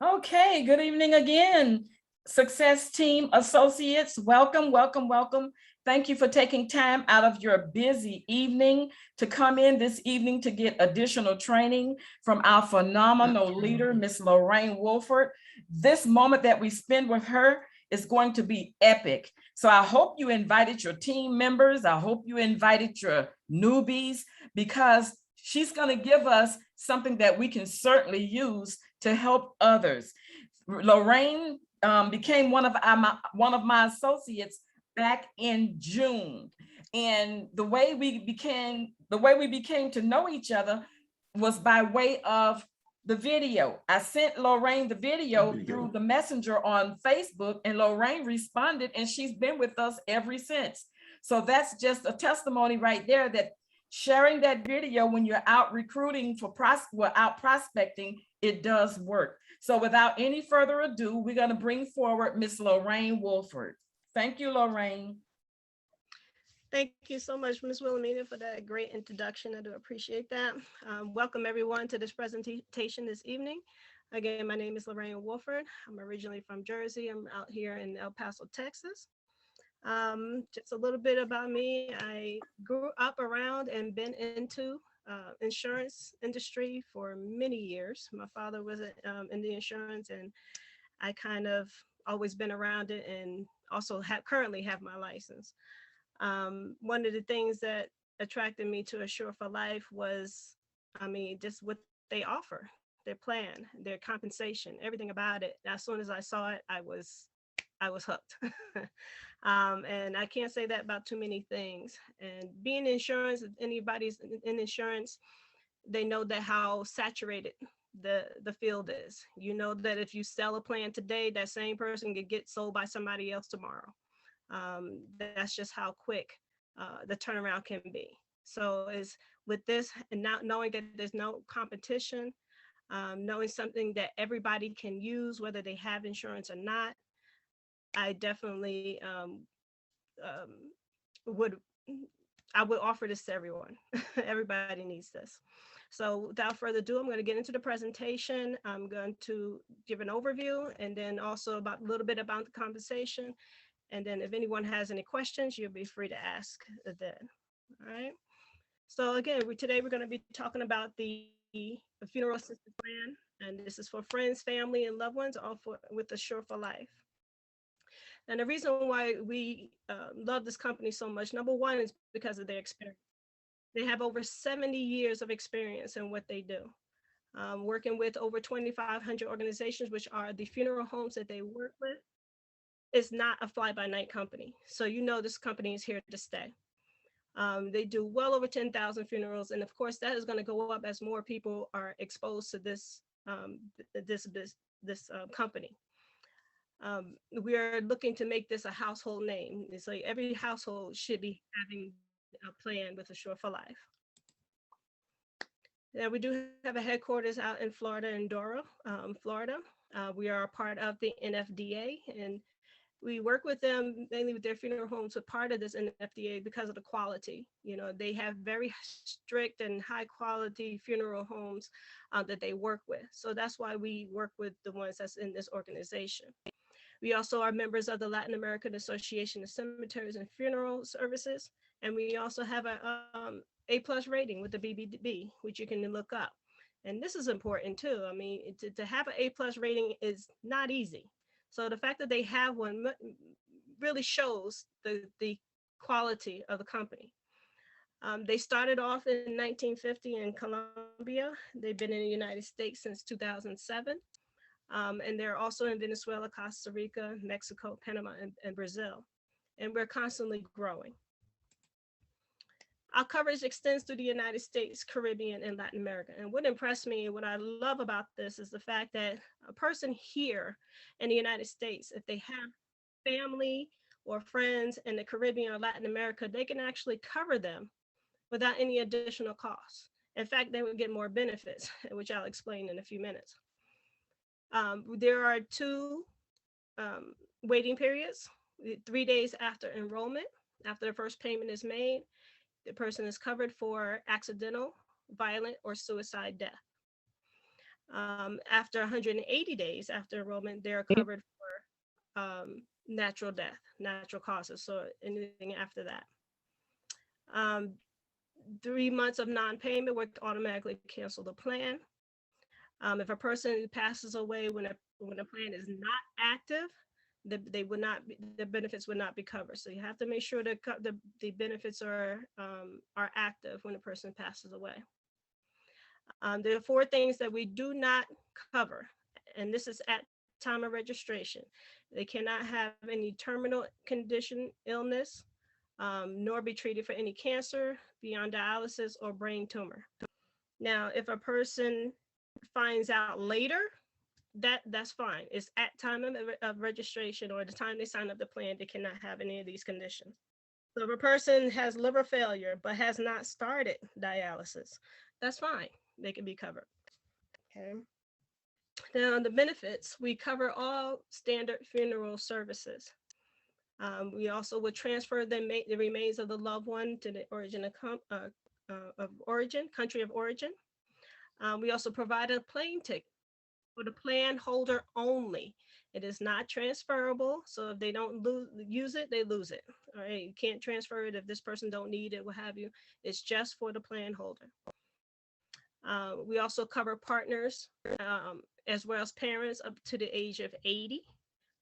Okay, good evening again, Success Team Associates. Welcome, welcome, welcome. Thank you for taking time out of your busy evening to come in this evening to get additional training from our phenomenal leader, Miss Lorraine Wilford. This moment that we spend with her is going to be epic. So I hope you invited your team members. I hope you invited your newbies because she's going to give us something that we can certainly use to help others. Lorraine became one of my associates back in June, and the way we became to know each other was by way of the video. I sent Lorraine the video through the messenger on Facebook, and Lorraine responded, and she's been with us ever since. So that's just a testimony right there that sharing that video when you're out recruiting out prospecting, it does work. So without any further ado, we're going to bring forward Miss Lorraine Wilford. Thank you, Lorraine. Thank you so much, Ms. Wilhelmina, for that great introduction. I do appreciate that. Welcome everyone to this presentation this evening. Again, my name is Lorraine Wilford. I'm originally from Jersey. I'm out here in El Paso, Texas. Just a little bit about me. I grew up around and been into insurance industry for many years. My father was in the insurance, and I kind of always been around it, and also currently have my license. One of the things that attracted me to Assure for Life was, just what they offer, their plan, their compensation, everything about it. As soon as I saw it, I was hooked. And I can't say that about too many things. And being in insurance, if anybody's in insurance, they know that how saturated the field is. You know that if you sell a plan today, that same person could get sold by somebody else tomorrow. That's just how quick the turnaround can be. So is with this, and not knowing that there's no competition, knowing something that everybody can use, whether they have insurance or not, I definitely would offer this to everyone. Everybody needs this. So without further ado, I'm going to get into the presentation. I'm going to give an overview, and then also about a little bit about the compensation. And then if anyone has any questions, you'll be free to ask then. All right. So again, today we're going to be talking about the funeral assistance plan. And this is for friends, family, and loved ones, all with Assure for Life. And the reason why we love this company so much, number one, is because of their experience. They have over 70 years of experience in what they do. Working with over 2,500 organizations, which are the funeral homes that they work with. It's not a fly-by-night company. So you know this company is here to stay. They do well over 10,000 funerals. And of course, that is going to go up as more people are exposed to this company. We are looking to make this a household name. It's like every household should be having a plan with Assure for Life. Now, we do have a headquarters out in Florida, in Dora, Florida. We are a part of the NFDA, and we work with them mainly with their funeral homes, a part of this NFDA because of the quality. You know, they have very strict and high quality funeral homes that they work with. So that's why we work with the ones that's in this organization. We also are members of the Latin American Association of Cemeteries and Funeral Services. And we also have A+ rating with the BBB, which you can look up. And this is important too. I mean, to have an A+ rating is not easy. So the fact that they have one really shows the quality of the company. They started off in 1950 in Colombia. They've been in the United States since 2007. And they're also in Venezuela, Costa Rica, Mexico, Panama, and Brazil. And we're constantly growing. Our coverage extends through the United States, Caribbean, and Latin America. And what impressed me, what I love about this is the fact that a person here in the United States, if they have family or friends in the Caribbean or Latin America, they can actually cover them without any additional costs. In fact, they would get more benefits, which I'll explain in a few minutes. There are 2 waiting periods, 3 days after enrollment, after the first payment is made. The person is covered for accidental, violent, or suicide death. After 180 days after enrollment, they're covered for natural death, natural causes. So anything after that. Um, 3 months of non-payment would automatically cancel the plan. If a person passes away when a plan is not active, they would not the benefits would not be covered. So you have to make sure that the benefits are active when a person passes away. There are four things that we do not cover, and this is at time of registration. They cannot have any terminal condition, illness, nor be treated for any cancer beyond dialysis or brain tumor. Now, if a person finds out later, that's fine. It's at time of registration or the time they sign up the plan, they cannot have any of these conditions. So if a person has liver failure but has not started dialysis, that's fine. They can be covered. Okay. Now the benefits, we cover all standard funeral services. We also would transfer the remains of the loved one to the country of origin. We also provide a plane ticket for the plan holder only. It is not transferable. So if they don't use it, they lose it. All right. You can't transfer it if this person don't need it, what have you. It's just for the plan holder. We also cover partners as well as parents up to the age of 80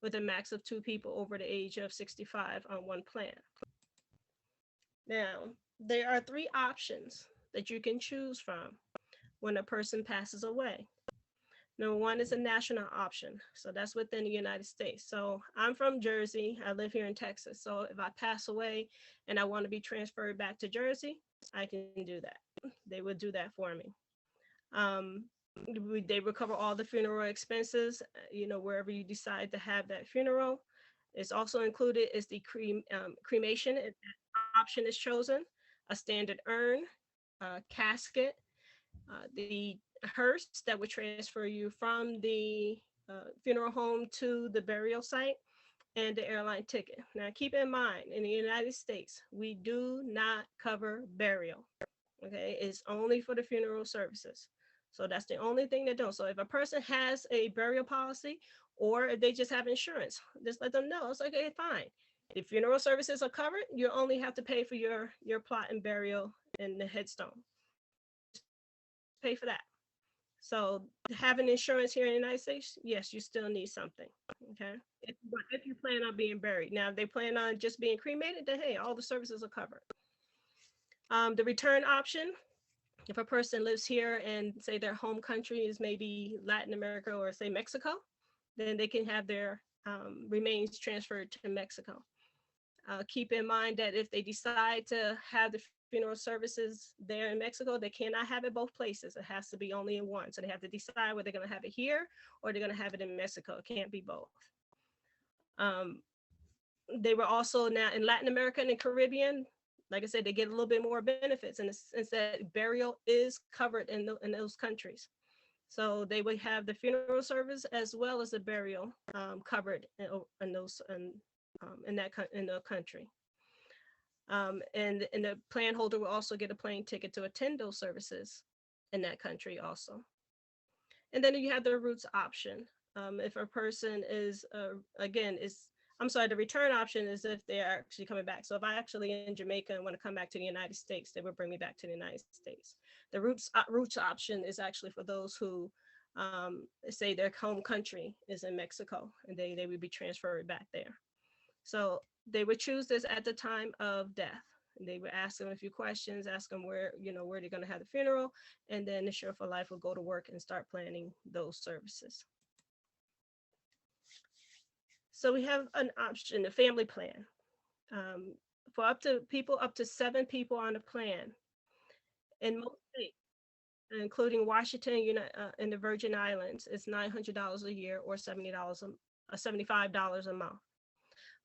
with a max of 2 people over the age of 65 on one plan. Now, there are 3 options that you can choose from when a person passes away. Number 1 is a national option. So that's within the United States. So I'm from Jersey. I live here in Texas. So if I pass away and I want to be transferred back to Jersey, I can do that. They would do that for me. Um, they would cover all the funeral expenses, wherever you decide to have that funeral. It's also included is the cremation if that option is chosen, a standard urn, a casket, the hearse that would transfer you from the funeral home to the burial site, and the airline ticket. Now, keep in mind, in the United States, we do not cover burial. Okay, it's only for the funeral services. So that's the only thing they don't. So if a person has a burial policy or if they just have insurance, just let them know. It's like, okay, fine. If funeral services are covered, you only have to pay for your plot and burial and the headstone. Just pay for that. So having insurance here in the United States, yes, you still need something. Okay. If you plan on being buried. Now, if they plan on just being cremated, then hey, all the services are covered. The return option, if a person lives here and say their home country is maybe Latin America or say Mexico, then they can have their remains transferred to Mexico. Keep in mind that if they decide to have the funeral services there in Mexico, they cannot have it both places. It has to be only in one. So they have to decide whether they're going to have it here or they're going to have it in Mexico. It can't be both. They were also now in Latin America and the Caribbean. Like I said, they get a little bit more benefits in the sense that burial is covered in those countries. So they would have the funeral service as well as the burial covered in the country. And the plan holder will also get a plane ticket to attend those services in that country also. And then you have the roots option. If a person the return option is if they're actually coming back. So if I actually in Jamaica and want to come back to the United States, they would bring me back to the United States. The roots option is actually for those who say their home country is in Mexico and they would be transferred back there. So they would choose this at the time of death. They would ask them a few questions, ask them where they're going to have the funeral, and then the Share for Life will go to work and start planning those services. So we have an option, a family plan. For up to 7 people on a plan. In most states, including Washington and the Virgin Islands, it's $900 a year or $75 a month.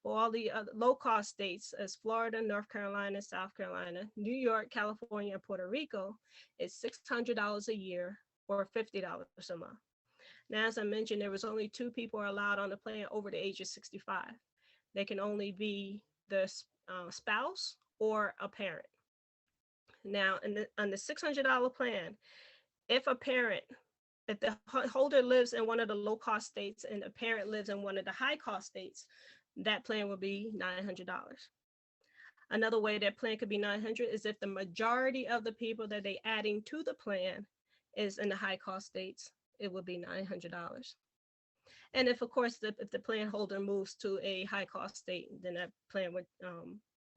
For all the low-cost states as Florida, North Carolina, South Carolina, New York, California, and Puerto Rico, it's $600 a year or $50 a month. Now, as I mentioned, there was only 2 people are allowed on the plan over the age of 65. They can only be the spouse or a parent. Now, on the $600 plan, if a parent If the holder lives in one of the low cost states and the parent lives in one of the high cost states, that plan will be $900. Another way that plan could be 900 is if the majority of the people that they adding to the plan is in the high cost states, it would be $900. And if, of course, if the plan holder moves to a high cost state, then that plan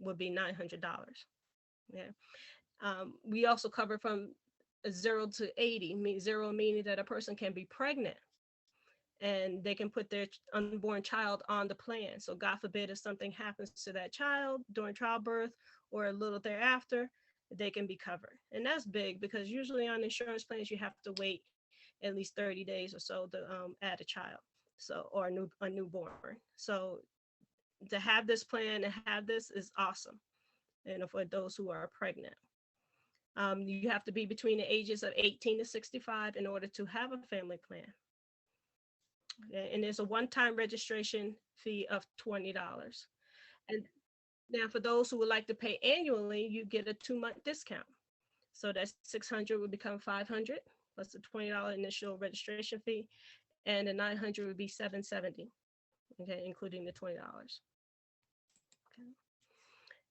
would be $900. Yeah. We also cover from 0 to 80, zero meaning that a person can be pregnant and they can put their unborn child on the plan. So God forbid if something happens to that child during childbirth or a little thereafter, they can be covered. And that's big because usually on insurance plans, you have to wait at least 30 days or so to add a child, so, or a newborn. So to have this plan and have this is awesome. And for those who are pregnant. You have to be between the ages of 18 to 65 in order to have a family plan. And there's a one-time registration fee of $20. And now for those who would like to pay annually, you get a 2-month discount. So that's 600 would become 500 plus a $20 initial registration fee, and the 900 would be 770, okay, including the $20. Okay.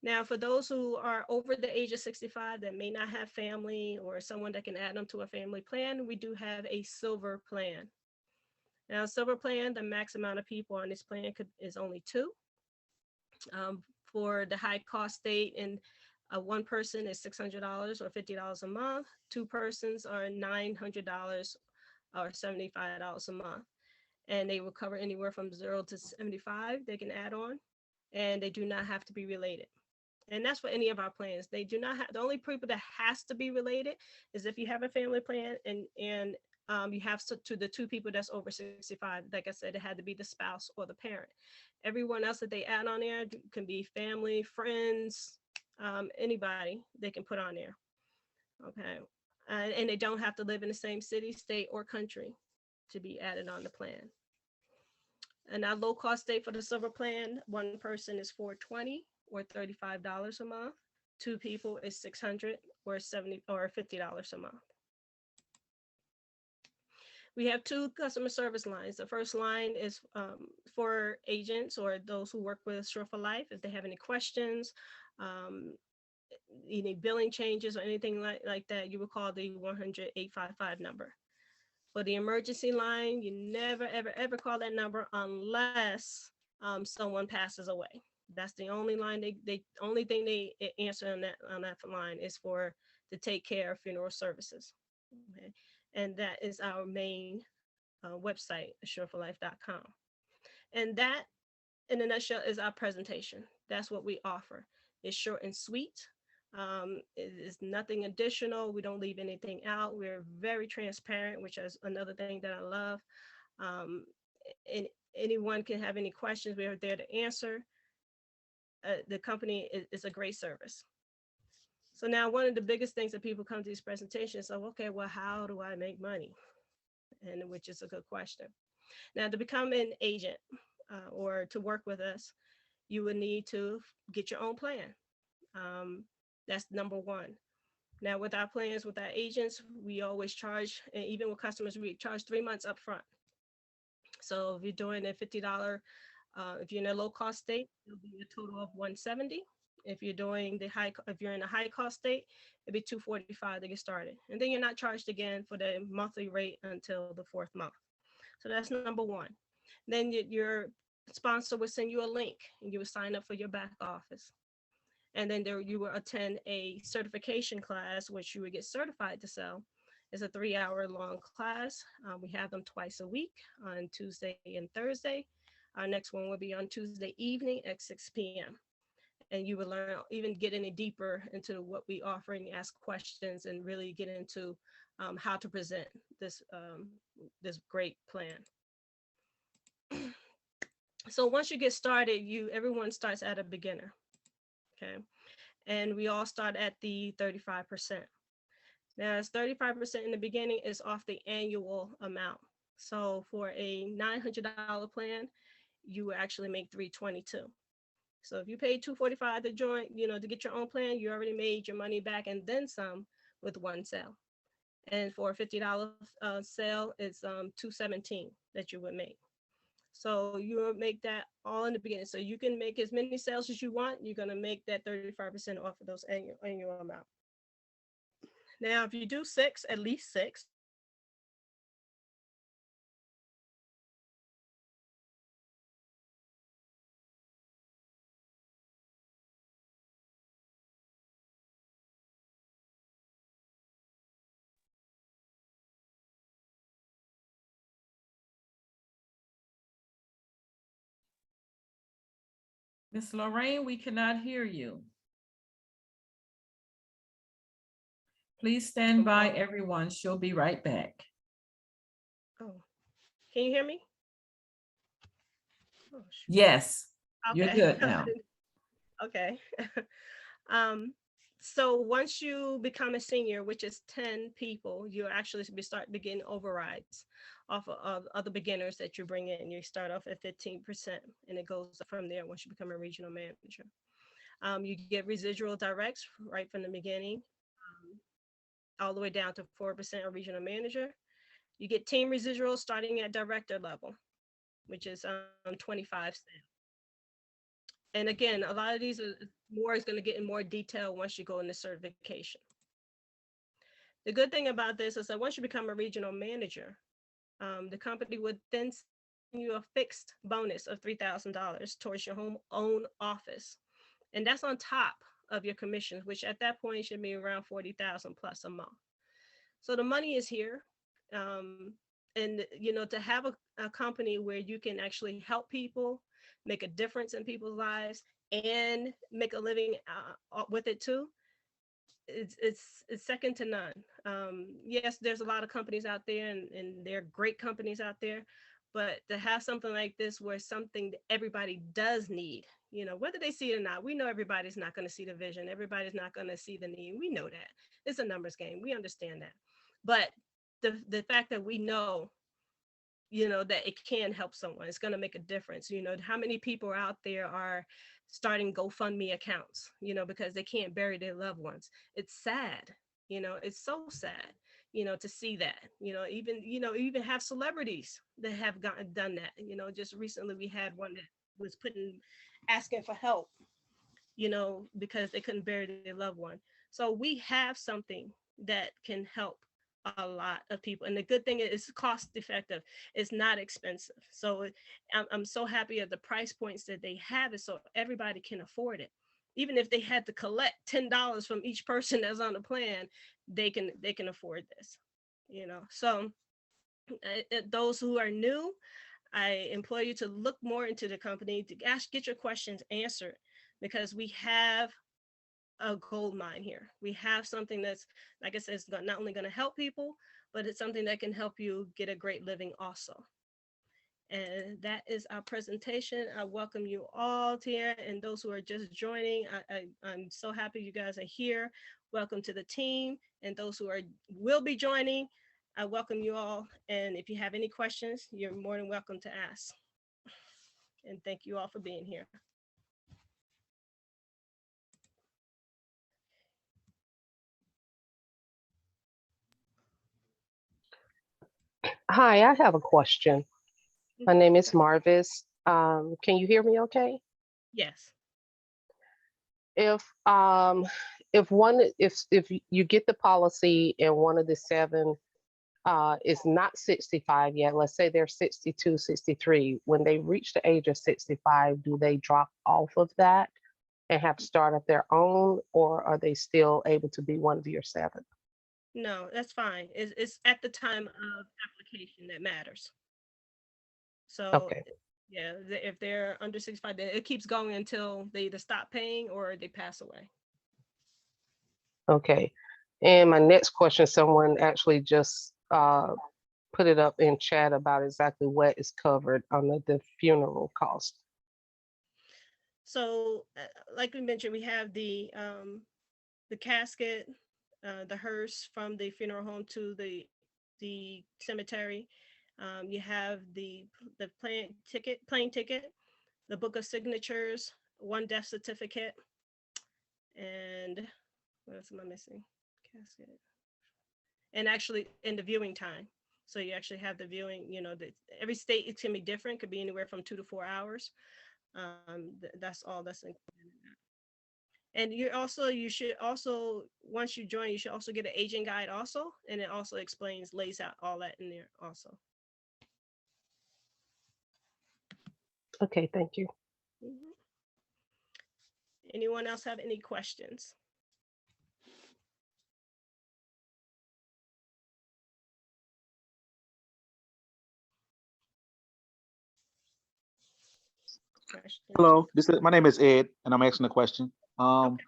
Now, for those who are over the age of 65 that may not have family or someone that can add them to a family plan, we do have a silver plan. Now, silver plan, the max amount of people on this plan is only 2. For the high cost state, and one person is $600 or $50 a month. 2 persons are $900 or $75 a month. And they will cover anywhere from 0 to 75 they can add on, and they do not have to be related. And that's for any of our plans. They do not have, the only people that has to be related is if you have a family plan and you have to the 2 people that's over 65. Like I said, it had to be the spouse or the parent. Everyone else that they add on there can be family, friends, anybody they can put on there. Okay. And they don't have to live in the same city, state, or country to be added on the plan. And our low cost state for the silver plan, 1 person is $420 or $35 a month. 2 people is $600 or $70 or $50 a month. We have 2 customer service lines. The first line is for agents or those who work with Sure for Life. If they have any questions, any billing changes or anything like that, you will call the 100-855 number. For the emergency line, you never, ever call that number unless someone passes away. That's the only line they only thing they answer on that line is for to take care of funeral services. Okay. And that is our main website, sureforlife.com. And that, in a nutshell, is our presentation. That's what we offer. It's short and sweet. It is nothing additional. We don't leave anything out. We're very transparent, which is another thing that I love. And anyone can have any questions. We are there to answer. The company is a great service. So now one of the biggest things that people come to these presentations, so, okay, well, how do I make money? And which is a good question. Now, to become an agent or to work with us, you would need to get your own plan. That's number 1. Now, with our plans, with our agents, we always charge, and even with customers, we charge 3 months up front. So if you're doing a $50, if you're in a low cost state, it'll be a total of $170. If you're doing if you're in a high cost state, it'd be $245 to get started. And then you're not charged again for the monthly rate until the 4th month. So that's number 1. Then your sponsor will send you a link and you will sign up for your back office. And then you will attend a certification class, which you would get certified to sell. It's a 3-hour long class. We have them twice a week on Tuesday and Thursday. Our next one will be on Tuesday evening at 6 p.m. And you will learn, even get any deeper into what we offer and ask questions and really get into how to present this great plan. So once you get started, everyone starts at a beginner. Okay. And we all start at the 35%. Now, it's 35% in the beginning is off the annual amount. So for a $900 plan, you will actually make $322. So if you paid $245 to join, to get your own plan, you already made your money back and then some with one sale. And for a $50 sale, it's $217 that you would make. So you will make that all in the beginning. So you can make as many sales as you want. You're going to make that 35% off of those annual amount. Now, if you do six, at least six, Miss Lorraine, we cannot hear you. Please stand by, everyone. She'll be right back. oh, can you hear me? Oh, yes, okay. You're good now. Okay. So once you become a senior, which is 10 people, you actually start to getting overrides off of other beginners that you bring in. You start off at 15%, and it goes from there once you become a regional manager. You get residual directs right from the beginning, all the way down to 4% of regional manager. You get team residuals starting at director level, which is 25 cents. And again, a lot of these is going to get in more detail once you go into certification. The good thing about this is that once you become a regional manager, the company would then send you a fixed bonus of $3,000 towards your own office. And that's on top of your commissions, which at that point should be around 40,000 plus a month. So the money is here. And to have a company where you can actually help people, make a difference in people's lives, and make a living with it too, it's second to none. Yes, there's a lot of companies out there, and they're great companies out there, but to have something like this where something that everybody does need, whether they see it or not, we know everybody's not going to see the vision. Everybody's not going to see the need. We know that. It's a numbers game. We understand that. But the fact that we know, that it can help someone, it's going to make a difference. How many people out there are starting GoFundMe accounts, because they can't bury their loved ones. It's sad. It's so sad, to see that, even have celebrities that have done that. Just recently we had one that was asking for help, because they couldn't bury their loved one. So we have something that can help a lot of people. And the good thing is it's cost effective. It's not expensive. So I'm so happy at the price points that they have it, so everybody can afford it. Even if they had to collect $10 from each person that's on the plan, they can afford this, So those who are new, I implore you to look more into the company, to get your questions answered, because we have a gold mine here. We have something that's, like I said, is not only going to help people, but it's something that can help you get a great living also. And that is our presentation. I welcome you all here, and those who are just joining. I'm so happy you guys are here. Welcome to the team, and those who will be joining, I welcome you all. And if you have any questions, you're more than welcome to ask. And thank you all for being here. Hi, I have a question. My name is Marvis. Can you hear me okay? Yes. If you get the policy and one of the seven is not 65 yet, let's say they're 62, 63, when they reach the age of 65, do they drop off of that and have to start at their own, or are they still able to be one of your seven? No, that's fine. It's at the time of application that matters. So, Okay. Yeah, if they're under 65, it keeps going until they either stop paying or they pass away. Okay. And my next question, someone actually just put it up in chat about exactly what is covered under the funeral cost. So, like we mentioned, we have the casket, the hearse from the funeral home to the cemetery. You have the plane ticket, the book of signatures, one death certificate, and what else am I missing? Casket. and actually in the viewing time. So you actually have the viewing, every state, it can be different, could be anywhere from 2 to 4 hours. That's all that's included in that. And you should also, once you join, you should also get an agent guide also. And it also lays out all that in there also. Okay, thank you. Mhm. Anyone else have any questions? Hello, my name is Ed, and I'm asking a question. Okay.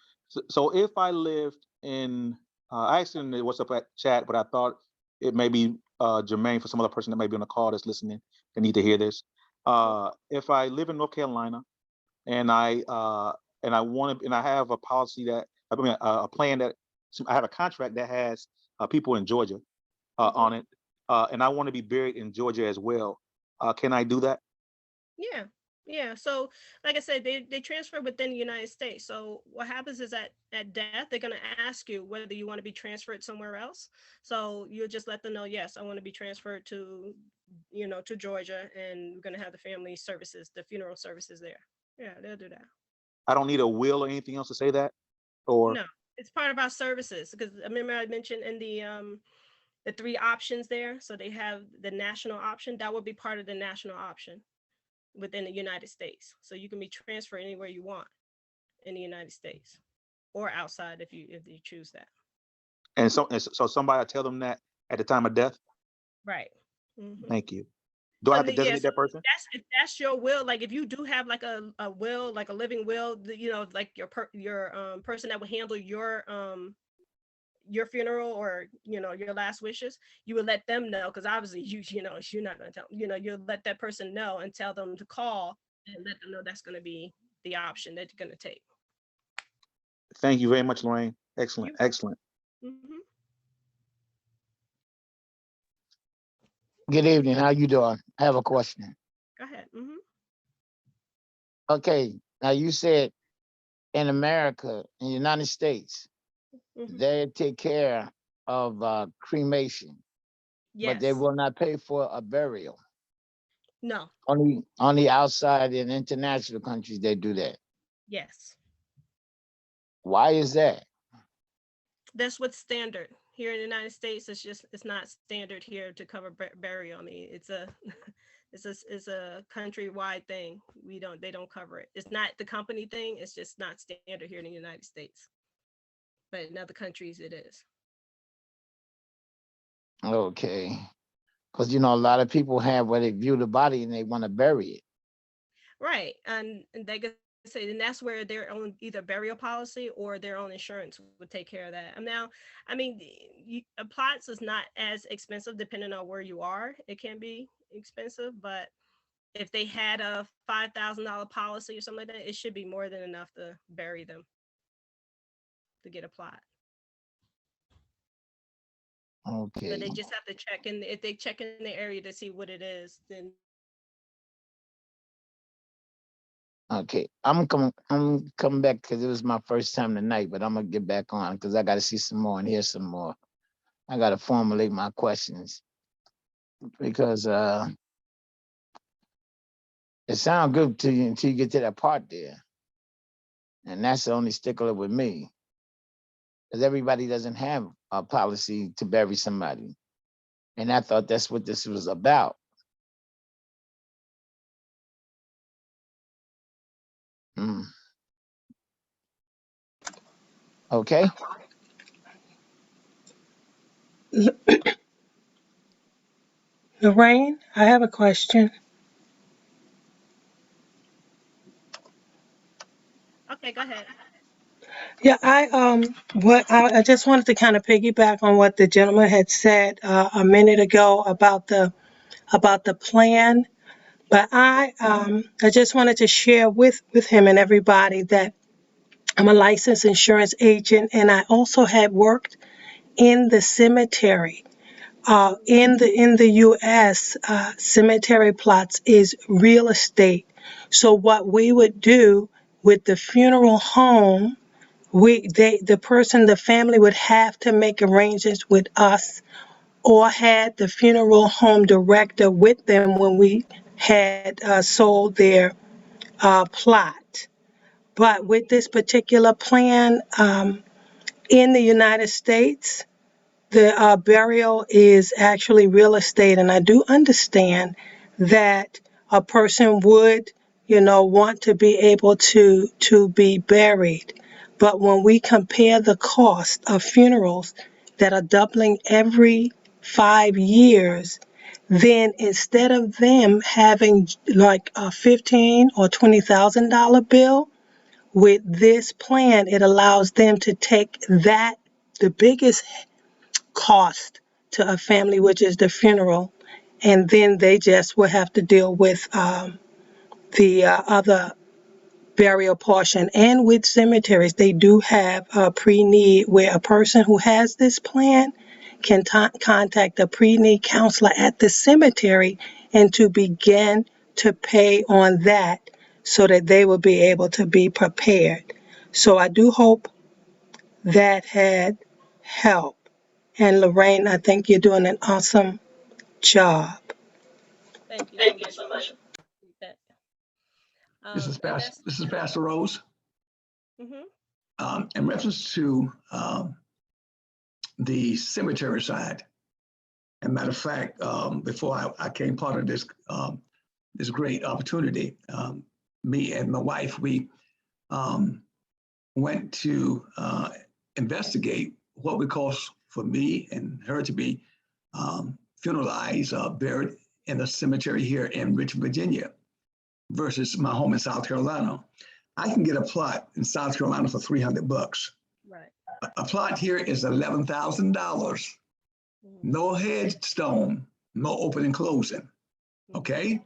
So if I lived in, I asked in the what's up at chat, but I thought it may be germane for some other person that may be on the call that's listening that need to hear this. If I live in North Carolina and I have a policy that I mean a plan that I have a contract that has people in Georgia on it, and I want to be buried in Georgia as well. Can I do that? Yeah. So like I said, they transfer within the United States. So what happens is that at death, they're going to ask you whether you want to be transferred somewhere else. So you'll just let them know, yes, I want to be transferred to Georgia, and we're going to have the family services, the funeral services there. Yeah, they'll do that. I don't need a will or anything else to say that, or No, it's part of our services, because I remember I mentioned in the 3 options there. So they have the national option. That would be part of the national option within the United States. So you can be transferred anywhere you want in the United States or outside if you choose that. and so somebody tell them that at the time of death. Right. Mm-hmm. Thank you. Do I have to designate that person? If that's your will, like if you do have like a will, like a living will, like your person that will handle your funeral or your last wishes, you would let them know, because obviously you're not going to tell, you'll let that person know and tell them to call and let them know that's going to be the option that you're going to take. Thank you very much, Lorraine. Excellent. Mm-hmm. Good evening. How you doing? I have a question. Go ahead. Mm-hmm. Okay. Now you said in America, in the United States, they take care of cremation, but they Yes. will not pay for a burial. No. Only outside in international countries they do that. Yes. Why is that? That's what's standard here in the United States. It's not standard here to cover burial. I mean, it's a it's a countrywide thing. They don't cover it. It's not the company thing. It's just not standard here in the United States. But in other countries, it is. Okay. Because a lot of people have where they view the body and they want to bury it. Right. And they could say, and that's where their own either burial policy or their own insurance would take care of that. And now, I mean, a plots is not as expensive depending on where you are. It can be expensive, but if they had a $5,000 policy or something like that, it should be more than enough to bury them to get a plot. Okay. But they just have to check in. If they check in the area to see what it is, then. Okay, I'm coming back because it was my first time tonight, but I'm gonna get back on because I got to see some more and hear some more. I got to formulate my questions because it sounds good to you until you get to that part there, and that's the only stickler with me, because everybody doesn't have a policy to bury somebody, and I thought that's what this was about. Okay. Lorraine, I have a question. Okay, go ahead. Yeah, I just wanted to kind of piggyback on what the gentleman had said a minute ago about the plan, but I just wanted to share with him and everybody that I'm a licensed insurance agent, and I also had worked in the cemetery. In the U.S., cemetery plots is real estate. So what we would do with the funeral home, the family would have to make arrangements with us or had the funeral home director with them when we had sold their plot. But with this particular plan, in the United States, the burial is actually real estate, and I do understand that a person would, want to be able to be buried. But when we compare the cost of funerals that are doubling every 5 years, then instead of them having like a $15,000 or $20,000 bill, with this plan, it allows them to take that, the biggest cost to a family, which is the funeral, and then they just will have to deal with the other burial portion. And with cemeteries, they do have a pre-need where a person who has this plan can contact a pre-need counselor at the cemetery and to begin to pay on that so that they will be able to be prepared. So I do hope that had help. And Lorraine, I think you're doing an awesome job. Thank you so much. That. This is And Pastor Rose. Mhm. In reference to the cemetery side, and matter of fact, before I came part of this great opportunity, me and my wife, we went to investigate what would cost for me and her to be funeralized, buried in a cemetery here in Richmond, Virginia, versus my home in South Carolina. I can get a plot in South Carolina for $300. Right. A plot here is $11,000. No headstone, no opening and closing. Okay,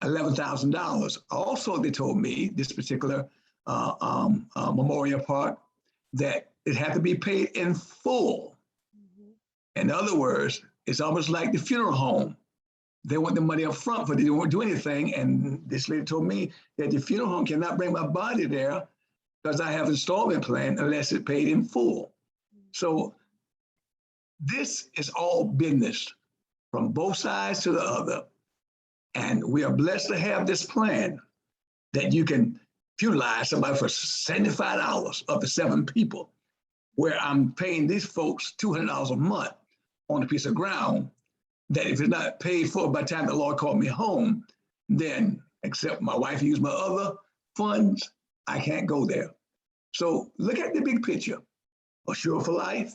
$11,000. Also, they told me this particular memorial park that it had to be paid in full. In other words, it's almost like the funeral home. They want the money up front, but they don't do anything. And this lady told me that the funeral home cannot bring my body there because I have an installment plan unless it's paid in full. So this is all business from both sides to the other. And we are blessed to have this plan that you can funeralize somebody for $75 up to 7 people, where I'm paying these folks $200 a month on a piece of ground that if it's not paid for by the time the Lord called me home, then except my wife used my other funds, I can't go there. So look at the big picture. Assure for life.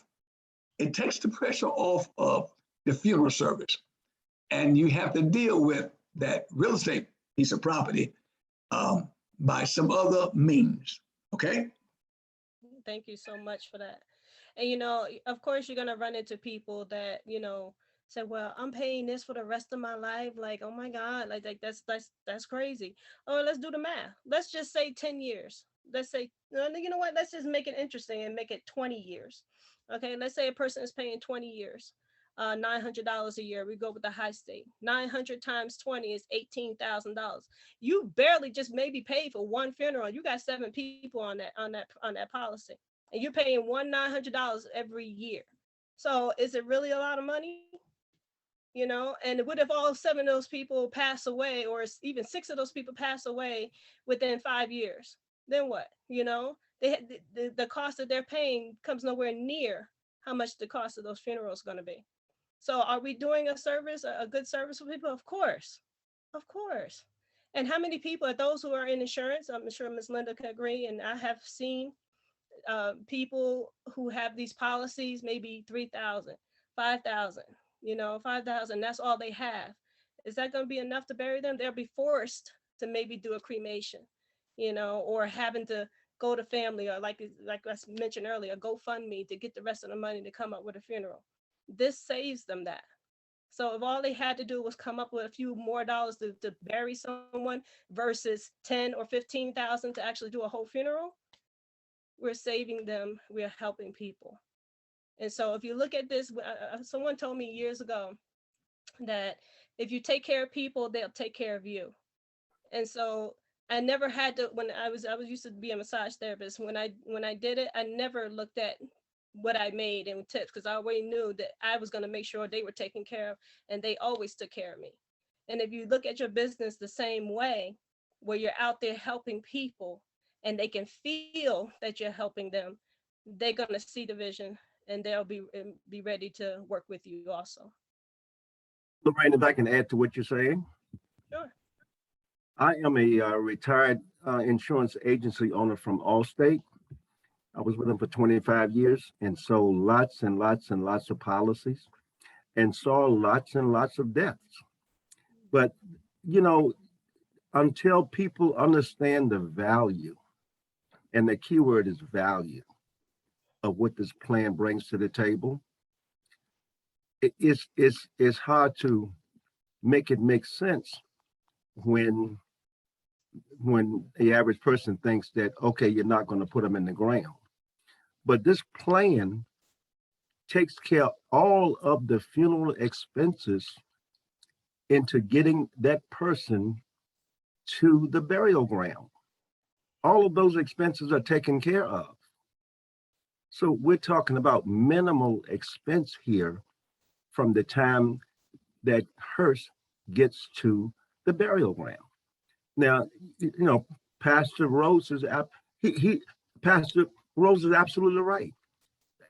It takes the pressure off of the funeral service. And you have to deal with that real estate piece of property by some other means. Okay? Thank you so much for that. And of course, you're gonna run into people that say, "Well, I'm paying this for the rest of my life." Like, oh my God, like that's crazy. Oh, let's do the math. Let's just say 10 years. Let's say, you know what? Let's just make it interesting and make it 20 years. Okay, let's say a person is paying 20 years. $900 a year. We go with the high state. 900 times 20 is $18,000. You barely just maybe paid for one funeral. You got 7 people on that policy, and you're paying $900 every year. So is it really a lot of money? And what if all 7 of those people pass away, or even 6 of those people pass away within 5 years? Then what? The cost that they're paying comes nowhere near how much the cost of those funerals is going to be. So are we doing a good service for people? Of course. And how many people are those who are in insurance? I'm sure Ms. Linda can agree. And I have seen people who have these policies, maybe 3,000, 5,000, 5,000, that's all they have. Is that going to be enough to bury them? They'll be forced to maybe do a cremation, or having to go to family, or like I mentioned earlier, GoFundMe to get the rest of the money to come up with a funeral. This saves them that. So if all they had to do was come up with a few more dollars to bury someone versus 10 or 15,000 to actually do a whole funeral, we're saving them, we're helping people. And so if you look at this, someone told me years ago that if you take care of people, they'll take care of you. And so I never had to, when I was used to be a massage therapist. When I did it, I never looked at what I made in tips, because I already knew that I was going to make sure they were taken care of, and they always took care of me. And if you look at your business the same way, where you're out there helping people and they can feel that you're helping them, they're going to see the vision, and they'll be ready to work with you also. Lorraine, if I can add to what you're saying. Sure. I am a retired insurance agency owner from Allstate. I was with them for 25 years and sold lots and lots and lots of policies and saw lots and lots of deaths. But, you know, until people understand the value, and the key word is value, of what this plan brings to the table, it's hard to make it make sense when the average person thinks that, okay, you're not going to put them in the ground. But this plan takes care of all of the funeral expenses into getting that person to the burial ground. All of those expenses are taken care of. So we're talking about minimal expense here from the time that hearse gets to the burial ground. Now, you know, Pastor Rose is Pastor Rose is absolutely right.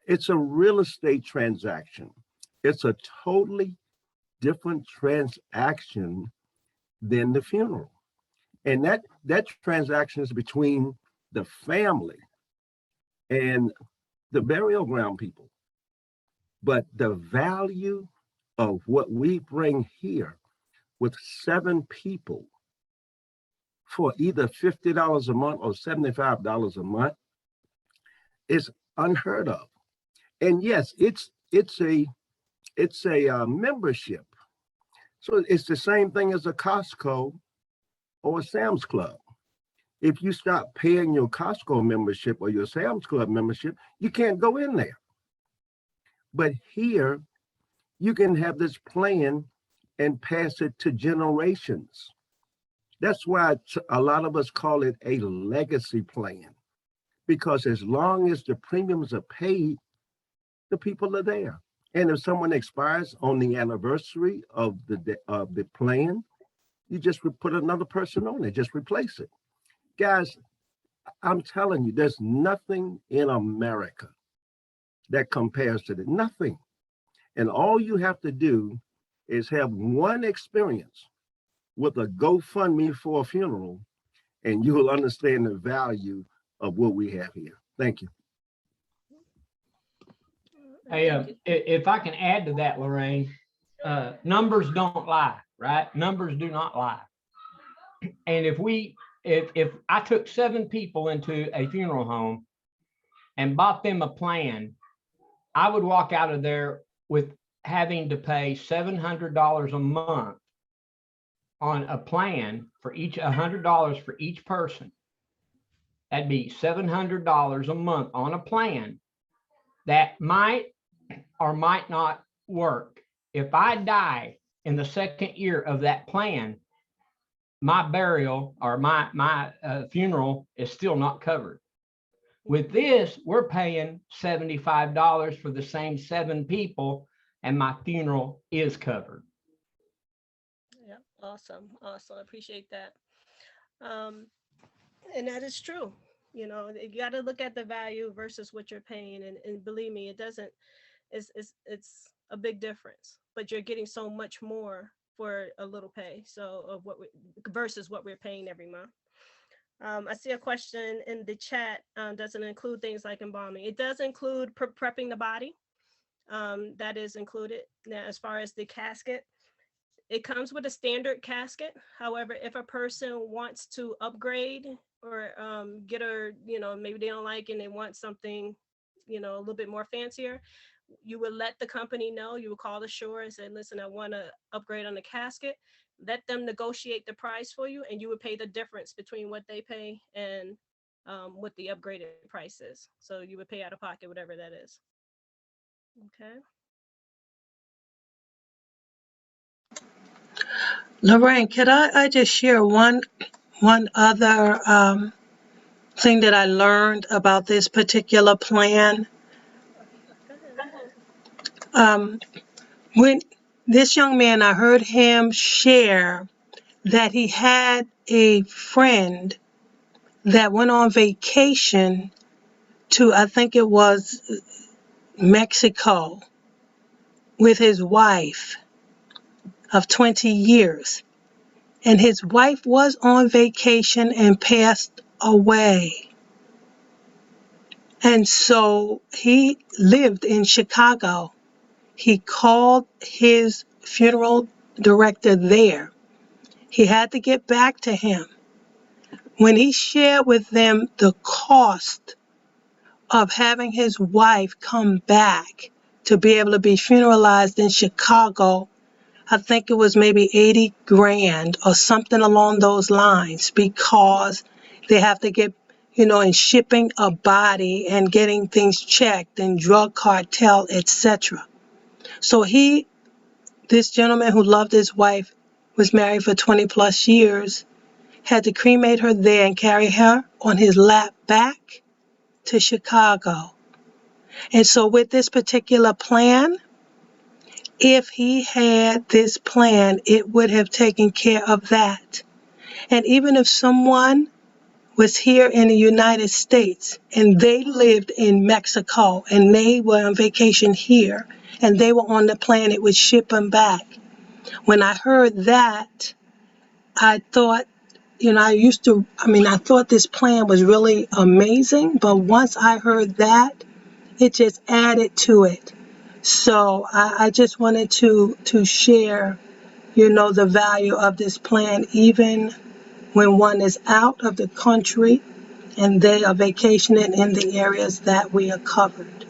It's a real estate transaction. It's a totally different transaction than the funeral. And that transaction is between the family and the burial ground people. But the value of what we bring here with 7 people for either $50 a month or $75 a month is unheard of. And yes, it's a membership. So it's the same thing as a Costco or a Sam's Club. If you stop paying your Costco membership or your Sam's Club membership, you can't go in there. But here, you can have this plan and pass it to generations. That's why a lot of us call it a legacy plan, because as long as the premiums are paid, the people are there. And if someone expires on the anniversary of the plan, you just put another person on it, just replace it. Guys, I'm telling you, there's nothing in America that compares to it, nothing. And all you have to do is have one experience with a GoFundMe for a funeral, and you will understand the value of what we have here. Thank you. Hey, if I can add to that, Lorraine, numbers don't lie, right? Numbers do not lie. And if I took 7 people into a funeral home and bought them a plan, I would walk out of there with having to pay $700 a month on a plan for each, $100 for each person. That'd be $700 a month on a plan that might or might not work. If I die in the 2nd year of that plan, my burial or my funeral is still not covered. With this, we're paying $75 for the same 7 people, and my funeral is covered. Yeah, awesome. I appreciate that. And that is true. You know, you got to look at the value versus what you're paying, and believe me, it doesn't. It's a big difference, but you're getting so much more for a little pay. So of versus what we're paying every month. I see a question in the chat. Does it include things like embalming? It does include prepping the body. That is included. Now, as far as the casket, it comes with a standard casket. However, if a person wants to upgrade or get a, maybe they don't like and they want something, a little bit more fancier, you would let the company know. You would call the shore and say, listen, I want to upgrade on the casket. Let them negotiate the price for you, and you would pay the difference between what they pay and what the upgraded price is. So you would pay out of pocket, whatever that is. Okay. Lorraine, could I just share one one other thing that I learned about this particular plan. Go ahead. Um, when this young man, I heard him share that he had a friend that went on vacation to, I think it was Mexico, with his wife of 20 years. And his wife was on vacation and passed away. And so he lived in Chicago. He called his funeral director there. He had to get back to him. When he shared with them the cost of having his wife come back to be able to be funeralized in Chicago, I think it was maybe 80 grand or something along those lines, because they have to get, in shipping a body and getting things checked and drug cartel, etc. So this gentleman who loved his wife, was married for 20 plus years, had to cremate her there and carry her on his lap back to Chicago. And so with this particular plan, if he had this plan, it would have taken care of that. And even if someone was here in the United States and they lived in Mexico and they were on vacation here and they were on the plan, it would ship them back. When I heard that, I thought, I thought this plan was really amazing, but once I heard that, it just added to it. So I just wanted to share, the value of this plan, even when one is out of the country and they are vacationing in the areas that we are covered.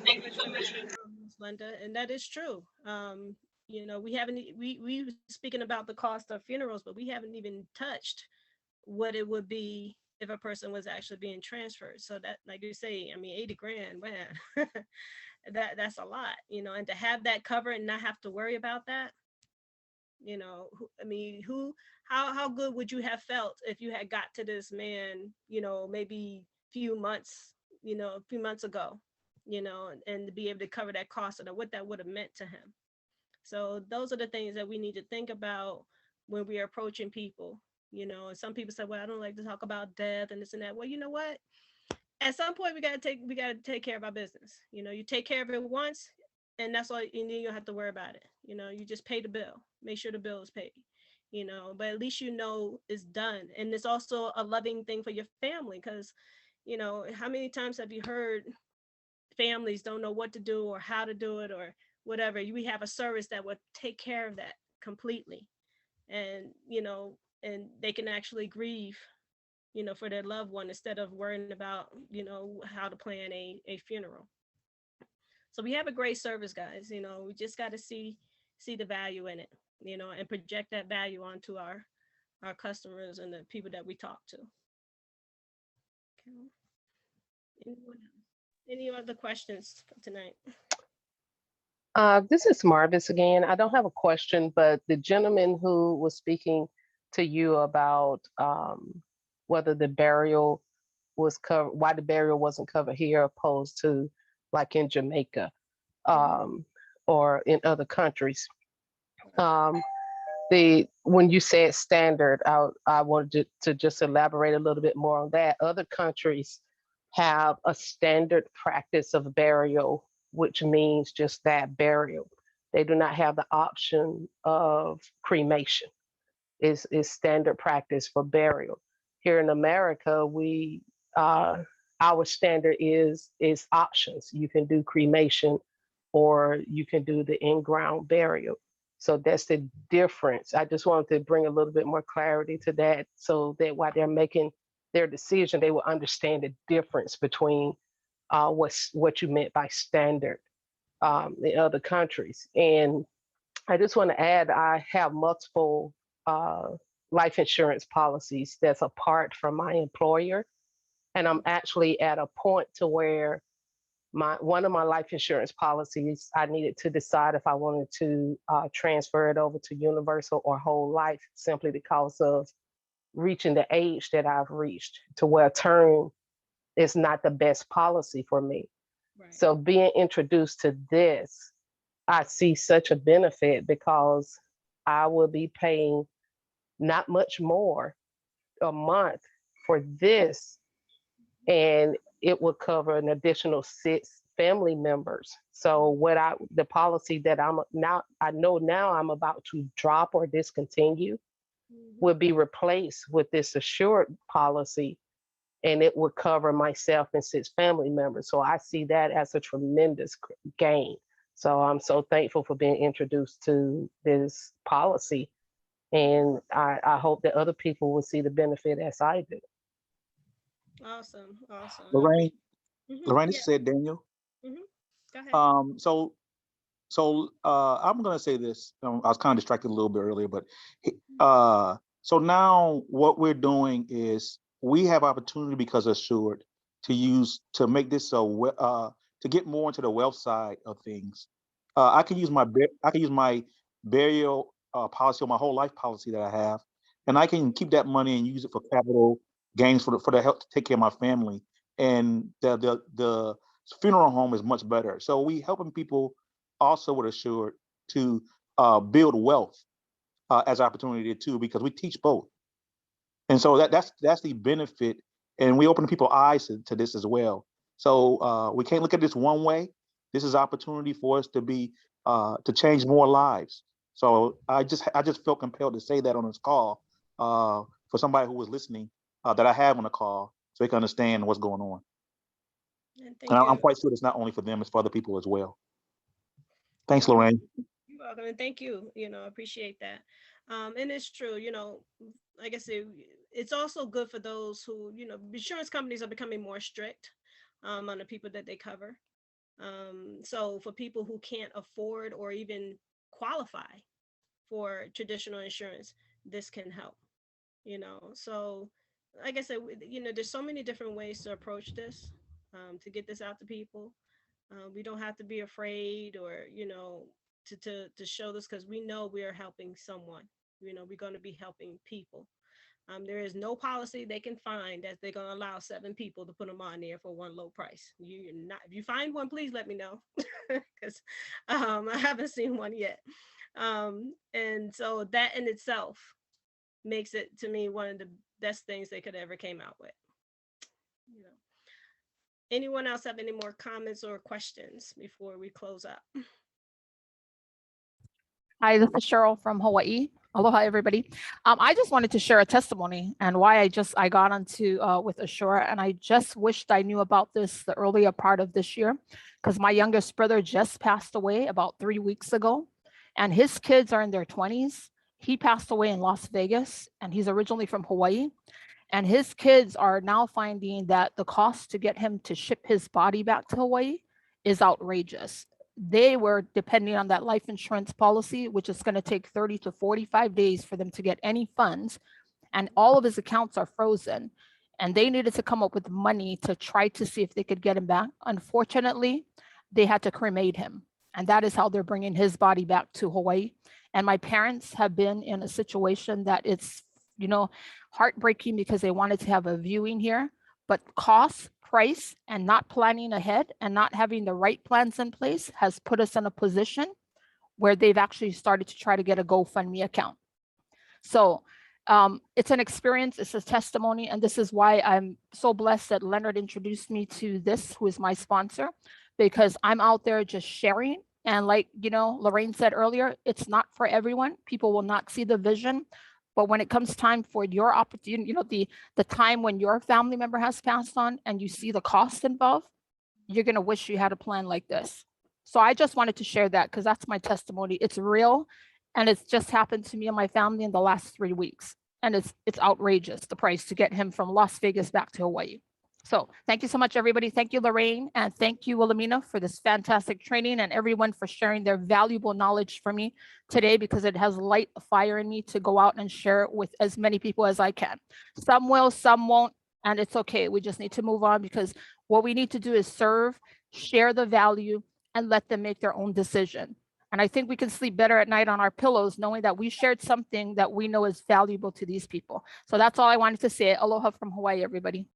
Thank you so much for that, Ms. Linda. And that is true. We haven't we were speaking about the cost of funerals, but we haven't even touched what it would be if a person was actually being transferred. So that, like you say, 80 grand, man, that's a lot, and to have that covered and not have to worry about that, how good would you have felt if you had got to this man, maybe a few months ago, and to be able to cover that cost and what that would have meant to him. So those are the things that we need to think about when we are approaching people. And some people say, well, I don't like to talk about death and this and that. Well, you know what? At some point we gotta take care of our business. You take care of it once, and that's all, and then you don't have to worry about it. You just pay the bill, make sure the bill is paid. But at least it's done. And it's also a loving thing for your family, because how many times have you heard families don't know what to do or how to do it or whatever? We have a service that would take care of that completely, and and they can actually grieve for their loved one instead of worrying about how to plan a funeral. So we have a great service, guys. We just got to see the value in it, and project that value onto our customers and the people that we talk to. Okay. Anyone else? Any other questions for tonight? This is Marvis again. I don't have a question, but the gentleman who was speaking to you about whether the burial was covered, why the burial wasn't covered here opposed to like in Jamaica or in other countries. When you said standard, I wanted to just elaborate a little bit more on that. Other countries have a standard practice of burial, which means just that, burial. They do not have the option of cremation. Is standard practice for burial. Here in America, our standard is options. You can do cremation or you can do the in-ground burial. So that's the difference. I just wanted to bring a little bit more clarity to that, so that while they're making their decision, they will understand the difference between what you meant by standard in other countries. And I just want to add, I have multiple life insurance policies that's apart from my employer. And I'm actually at a point to where one of my life insurance policies, I needed to decide if I wanted to transfer it over to universal or whole life, simply because of reaching the age that I've reached, to where term is not the best policy for me. Right. So being introduced to this, I see such a benefit, because I will be paying not much more a month for this, and it will cover an additional 6 family members. So the policy that I know now I'm about to drop or discontinue will be replaced with this assured policy, and it would cover myself and 6 family members. So I see that as a tremendous gain. So I'm so thankful for being introduced to this policy. And I hope that other people will see the benefit as I do. Awesome. Awesome. Lorraine, Mhm, Lorraine, yeah. this said Daniel. Go ahead. So I'm gonna say this. I was kind of distracted a little bit earlier, but so now what we're doing is we have opportunity, because of Assured, to make this to get more into the wealth side of things. I can use my burial policy, or my whole life policy that I have, and I can keep that money and use it for capital gains for the help to take care of my family. And the funeral home is much better. So we helping people also with Assured to build wealth as opportunity too, because we teach both. And so that's the benefit, and we open people's eyes to this as well. So we can't look at this one way. This is opportunity for us to change more lives. So I just felt compelled to say that on this call for somebody who was listening, that I have on the call, so they can understand what's going on. And I'm quite sure it's not only for them; it's for other people as well. Thanks, Lorraine. You're welcome, and thank you. Appreciate that. And it's true. Like I said, it's also good for those who, insurance companies are becoming more strict on the people that they cover. So for people who can't afford or even qualify for traditional insurance, this can help. So like I said, there's so many different ways to approach this, to get this out to people. We don't have to be afraid, or to show this, because we know we are helping someone. We're going to be helping people. There is no policy they can find that they're going to allow 7 people to put them on there for one low price. You're not. If you find one, please let me know, because I haven't seen one yet. And so that in itself makes it, to me, one of the best things they could ever came out with. Anyone else have any more comments or questions before we close up? Hi, this is Cheryl from Hawaii. Aloha, everybody. I just wanted to share a testimony and why I got onto with Assure, and I just wished I knew about this the earlier part of this year, because my youngest brother just passed away about 3 weeks ago, and his kids are in their 20s. He passed away in Las Vegas, and he's originally from Hawaii. And his kids are now finding that the cost to get him to ship his body back to Hawaii is outrageous. They were depending on that life insurance policy, which is going to take 30 to 45 days for them to get any funds. And all of his accounts are frozen. And they needed to come up with money to try to see if they could get him back. Unfortunately, they had to cremate him. And that is how they're bringing his body back to Hawaii. And my parents have been in a situation that it's, heartbreaking, because they wanted to have a viewing here, but cost, price, and not planning ahead and not having the right plans in place has put us in a position where they've actually started to try to get a GoFundMe account. So it's an experience, it's a testimony, and this is why I'm so blessed that Leonard introduced me to this, who is my sponsor, because I'm out there just sharing. And like, Lorraine said earlier, it's not for everyone. People will not see the vision. But when it comes time for your opportunity, the time when your family member has passed on and you see the cost involved, you're going to wish you had a plan like this. So I just wanted to share that, because that's my testimony. It's real, and it's just happened to me and my family in the last 3 weeks. And it's outrageous, the price to get him from Las Vegas back to Hawaii. So thank you so much, everybody. Thank you, Lorraine. And thank you, Wilhelmina, for this fantastic training, and everyone for sharing their valuable knowledge for me today, because it has light a fire in me to go out and share it with as many people as I can. Some will, some won't, and it's okay. We just need to move on, because what we need to do is serve share the value, and let them make their own decision. And I think we can sleep better at night on our pillows knowing that we shared something that we know is valuable to these people. So that's all I wanted to say. Aloha from Hawaii, everybody.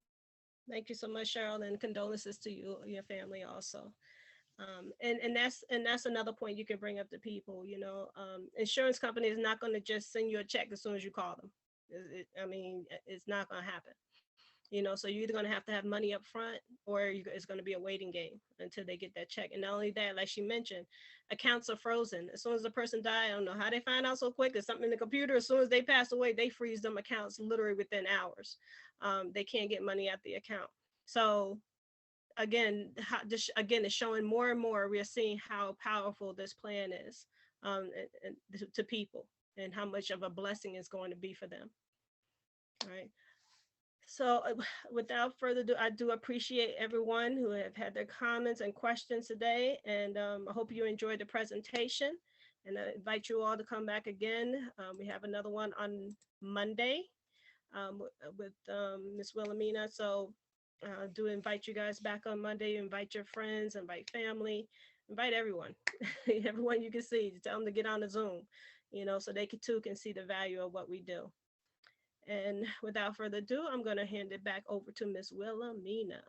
Thank you so much, Cheryl, and condolences to you, your family also. And that's another point you can bring up to people. You know, insurance company is not going to just send you a check as soon as you call them. I mean, it's not going to happen. You know, so you're either going to have money up front, or it's going to be a waiting game until they get that check. And not only that, like she mentioned, accounts are frozen. As soon as the person died, I don't know how they find out so quick. There's something in the computer. As soon as they pass away, they freeze them accounts literally within hours. They can't get money out the account. So again, it's showing more and more, we're seeing how powerful this plan is and to people, and how much of a blessing it's going to be for them. All right. So without further ado, I do appreciate everyone who have had their comments and questions today. And I hope you enjoyed the presentation. And I invite you all to come back again. We have another one on Monday with Ms. Wilhelmina. So do invite you guys back on Monday. Invite your friends, invite family, invite everyone. Everyone you can see, tell them to get on the Zoom, you know, so they too can see the value of what we do. And without further ado, I'm going to hand it back over to Ms. Wilhelmina.